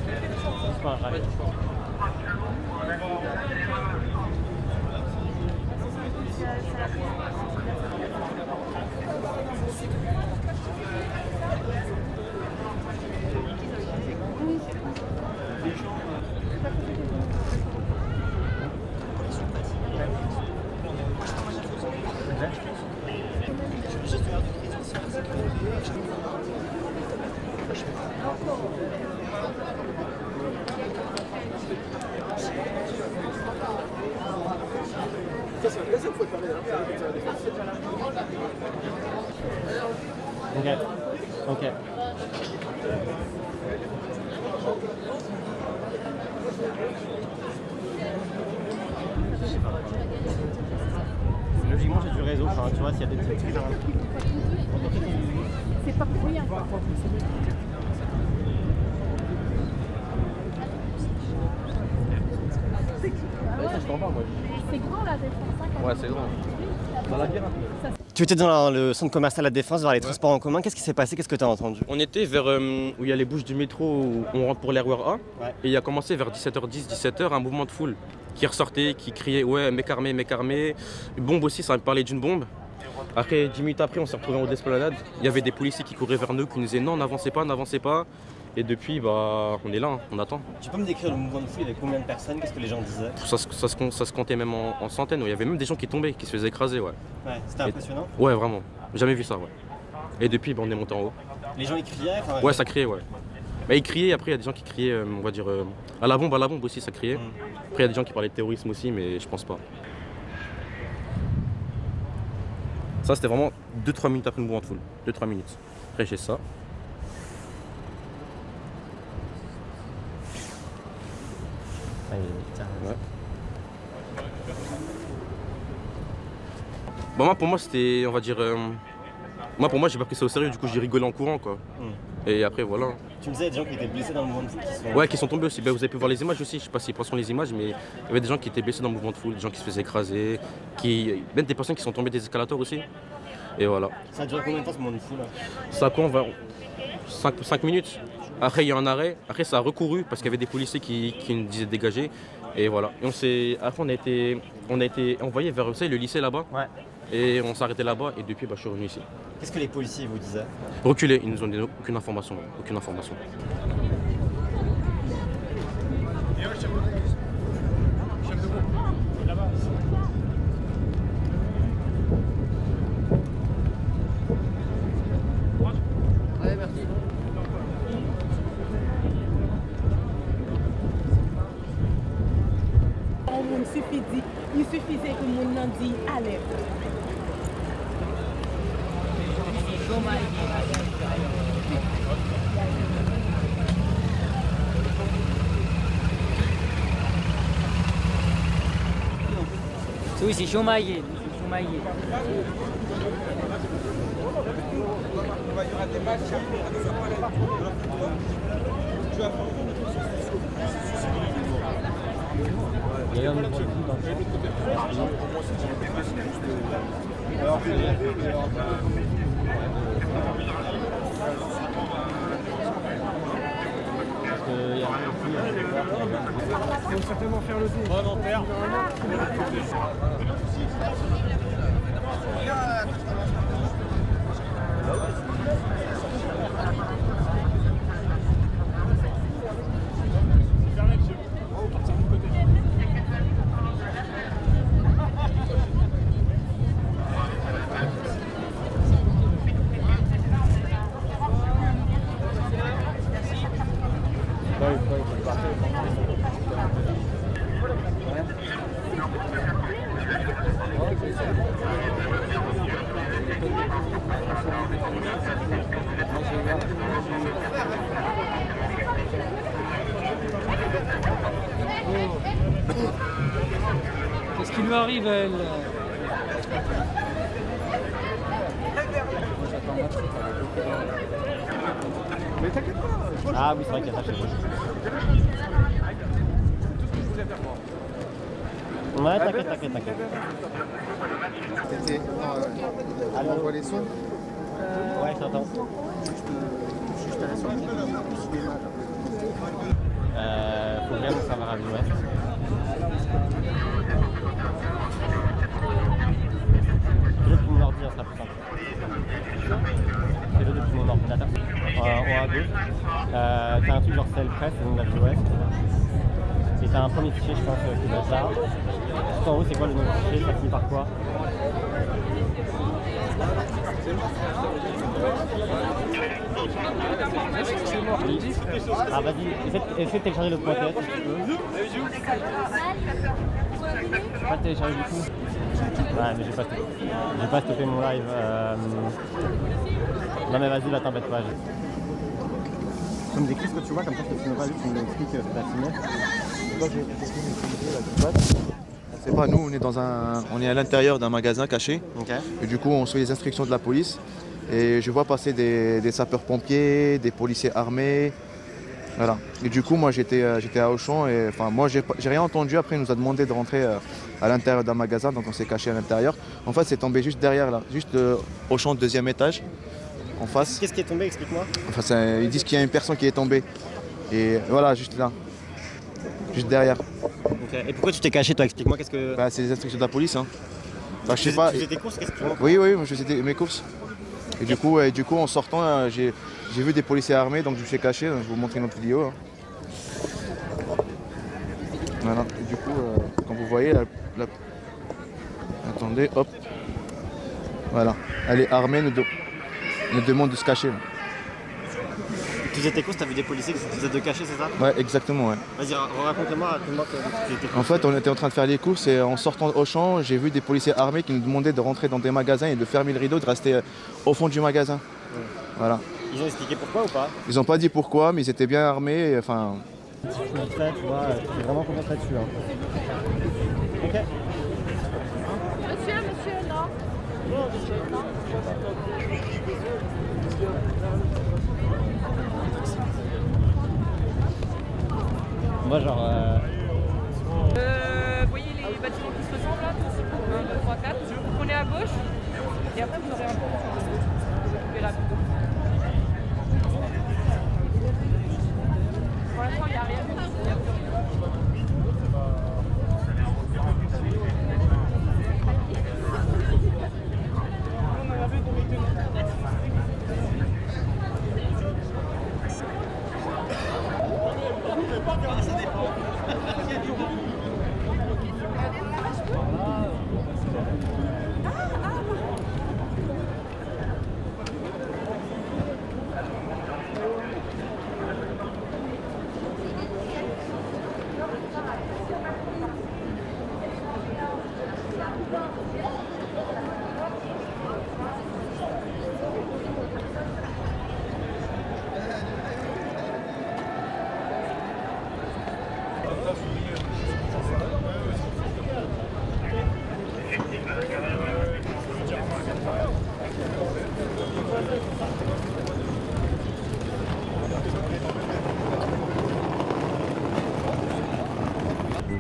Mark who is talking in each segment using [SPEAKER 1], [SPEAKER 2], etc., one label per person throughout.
[SPEAKER 1] C'est pas un rail. Ok, ok. Logiquement, j'ai du réseau, enfin, tu vois, s'il y a des petits trucs.
[SPEAKER 2] C'est pas pour rien. C'est grand la défense.
[SPEAKER 3] Ouais, c'est grand. Dans la bière un peu.
[SPEAKER 1] Tu étais dans le centre commercial La Défense, vers les transports en commun. Qu'est-ce qui s'est passé? Qu'est-ce que tu as entendu?
[SPEAKER 3] On était vers où il y a les bouches du métro où on rentre pour l'RER A.
[SPEAKER 1] Ouais.
[SPEAKER 3] Et il a commencé vers 17h10, 17h, un mouvement de foule qui ressortait, qui criait ouais, mec armé, mec armé. Bombe aussi, ça me parlait d'une bombe. Après, 10 minutes après, on s'est retrouvés en haut de l'esplanade. Il y avait des policiers qui couraient vers nous, qui nous disaient non, n'avancez pas, n'avancez pas. Et depuis, bah, on est là, hein, on attend.
[SPEAKER 1] Tu peux me décrire le mouvement de foule? Il y avait combien de personnes? Qu'est-ce que les gens disaient?
[SPEAKER 3] Ça se comptait même en centaines. Il y avait même des gens qui tombaient, qui se faisaient écraser. Ouais,
[SPEAKER 1] C'était impressionnant.
[SPEAKER 3] Ouais, vraiment. Jamais vu ça, ouais. Et depuis, bah, on est monté en haut.
[SPEAKER 1] Les gens ils criaient?
[SPEAKER 3] Ouais, ça criait, ouais. Bah, ils criaient, après il y a des gens qui criaient, on va dire, à la bombe aussi, ça criait. Après il y a des gens qui parlaient de terrorisme aussi, mais je pense pas. Ça c'était vraiment 2-3 minutes après le mouvement de foule. 2-3 minutes. Après j'ai ça. Ouais. Bah moi pour moi c'était, on va dire, moi pour moi j'ai pas pris ça au sérieux, du coup j'ai rigolé en courant quoi. Et après voilà.
[SPEAKER 1] Tu me disais, il y a des gens qui étaient blessés dans le mouvement de foule qui sont...
[SPEAKER 3] Ouais, qui sont tombés aussi. Ben, vous avez pu voir les images aussi, je sais pas si sont les images, mais il y avait des gens qui étaient blessés dans le mouvement de foule, des gens qui se faisaient écraser, même des personnes qui sont tombées des escalators aussi. Et voilà.
[SPEAKER 1] Ça a duré combien de temps ce mouvement de foule là?
[SPEAKER 3] Ça a quoi, 5 minutes. Après il y a un arrêt, après ça a recouru parce qu'il y avait des policiers qui nous disaient de dégager. Et voilà. Et après on a été envoyé vers le lycée là-bas.
[SPEAKER 1] Ouais.
[SPEAKER 3] Et on s'est arrêté là-bas et depuis je suis revenu ici.
[SPEAKER 1] Qu'est-ce que les policiers vous disaient?
[SPEAKER 3] Reculez, ils nous ont donné aucune information. Aucune information.
[SPEAKER 4] Ouais, merci.
[SPEAKER 2] Il suffisait que mon nom dise alerte.
[SPEAKER 4] Oui, c'est chômaillé. Chômaillé.
[SPEAKER 1] Il y a un autre truc dans
[SPEAKER 5] Il faut certainement faire le tour.
[SPEAKER 1] volontaire.
[SPEAKER 4] Qu'est-ce qui lui arrive, elle?
[SPEAKER 5] Mais t'inquiète pas.
[SPEAKER 1] Ah oui, c'est vrai qu'il y a ça chez moi. Ouais, t'inquiète.
[SPEAKER 6] T'étais. On envoie les sons.
[SPEAKER 1] Ouais, je t'entends.
[SPEAKER 6] Juste à la sortie du cinéma. Là.
[SPEAKER 1] ouest. Fais-le depuis mon ordi, ça sera plus simple. Fais-le depuis mon ordinateur. En haut à gauche. T'as un truc genre CL Press, c'est le nom de la ville ouest. Et t'as un premier fichier, je pense, qui doit être là. Tout en haut, c'est quoi le nom du fichier? Ça finit par quoi? Ah vas-y, essaie de télécharger le point tête. Je peux pas le télécharger du coup. Ouais mais j'ai pas stoppé mon live. Non mais vas-y, là t'embête pas. Tu me décris ce que tu vois, comme ça je te filme pas, tu me expliques ce que t'as filmé.
[SPEAKER 7] C'est pas nous, on est à l'intérieur d'un magasin caché.
[SPEAKER 1] Okay.
[SPEAKER 7] Et du coup on suit les instructions de la police. Et je vois passer des sapeurs-pompiers, des policiers armés. Voilà. Et du coup moi j'étais à Auchan et enfin moi j'ai rien entendu. Après il nous a demandé de rentrer à l'intérieur d'un magasin, donc on s'est caché à l'intérieur. En fait c'est tombé juste derrière là, juste Auchan 2e étage, en face.
[SPEAKER 1] Qu'est-ce qui est tombé, explique-moi.
[SPEAKER 7] Enfin, ils disent qu'il y a une personne qui est tombée. Et voilà, juste là. Juste derrière.
[SPEAKER 1] Okay. Et pourquoi tu t'es caché toi? Explique-moi, qu'est-ce que...
[SPEAKER 7] Bah, c'est les instructions de la police. Hein. Bah, je sais
[SPEAKER 1] Tu
[SPEAKER 7] pas.
[SPEAKER 1] faisais tes courses, qu'est-ce que tu vois?
[SPEAKER 7] Oui, je faisais mes courses. Et du coup en sortant, j'ai vu des policiers armés, donc je me suis caché. Je vais vous montrer une autre vidéo. Hein. Voilà. Et du coup, quand vous voyez, attendez, hop. Voilà. Elle est armée, nous demande de se cacher. Là.
[SPEAKER 1] Tu faisais tes courses, t'as vu des policiers qui faisaient de cacher, c'est ça?
[SPEAKER 7] Ouais, exactement, ouais.
[SPEAKER 1] Vas-y, raconte-moi tes courses.
[SPEAKER 7] En fait, on était en train de faire les courses et en sortant au champ, j'ai vu des policiers armés qui nous demandaient de rentrer dans des magasins et de fermer le rideau, de rester au fond du magasin. Ouais. Voilà.
[SPEAKER 1] Ils ont expliqué pourquoi ou pas?
[SPEAKER 7] Ils n'ont pas dit pourquoi, mais ils étaient bien armés. Et, enfin...
[SPEAKER 1] Tu vois, je suis vraiment concentré dessus. Hein. Ok.
[SPEAKER 2] Monsieur, non.
[SPEAKER 1] Moi genre...
[SPEAKER 2] Vous voyez les bâtiments qui se ressemblent là, tous 1, 2, 3, 4. Vous prenez à gauche et après vous aurez un peu. Vous verrez rapidement. Pour l'instant, il n'y a rien.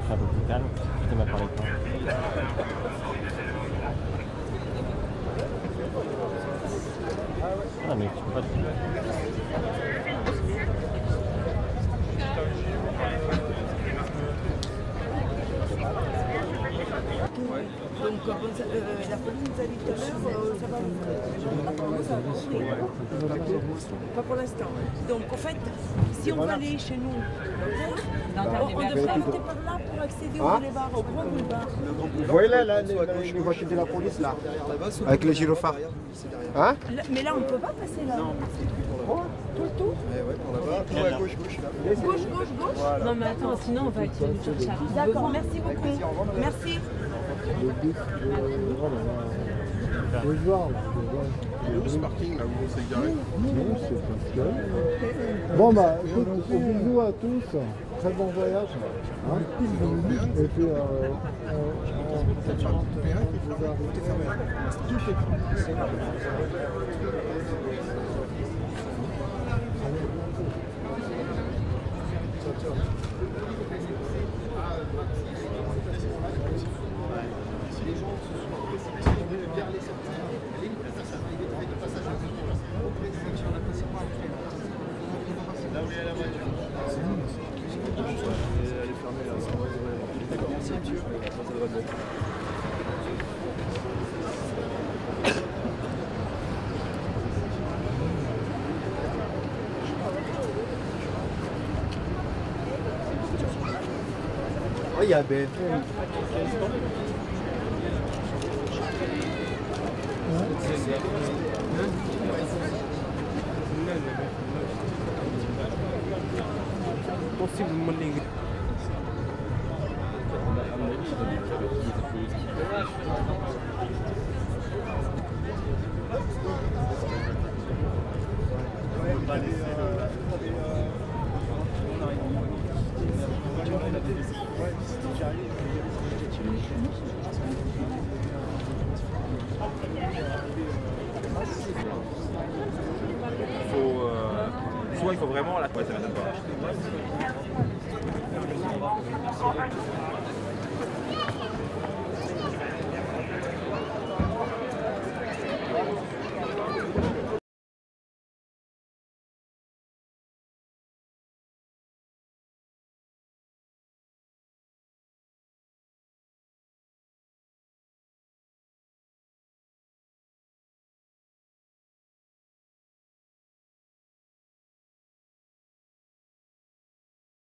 [SPEAKER 1] Un peu plus calme, tu m'as parlé de toi. Ah mais tu peux pas...
[SPEAKER 2] Donc, la police nous a dit tout à l'heure, ça va. Pas pour l'instant. Donc, en fait, si on va aller chez nous, on devrait arrêter par là pour accéder au boulevard, au grand boulevard.
[SPEAKER 5] Vous voyez là, les voitures de la police là, avec les gyrophares. Hein?
[SPEAKER 2] Mais là, on ne peut pas passer là. Tout le tour?
[SPEAKER 5] Tout à gauche, là.
[SPEAKER 2] Gauche. Non, mais attends, sinon on va être chercher à... D'accord, merci beaucoup. Merci.
[SPEAKER 5] Ce parking là où on s'est garé.
[SPEAKER 8] Non, c'est Pascal. Bon bah, écoute, bisous à tous. Très bon voyage. Hein, et puis,
[SPEAKER 5] Elle est fermée là. Oh, il y a BFM.
[SPEAKER 9] Soit il faut vraiment la... Ouais, ça m'étonne pas.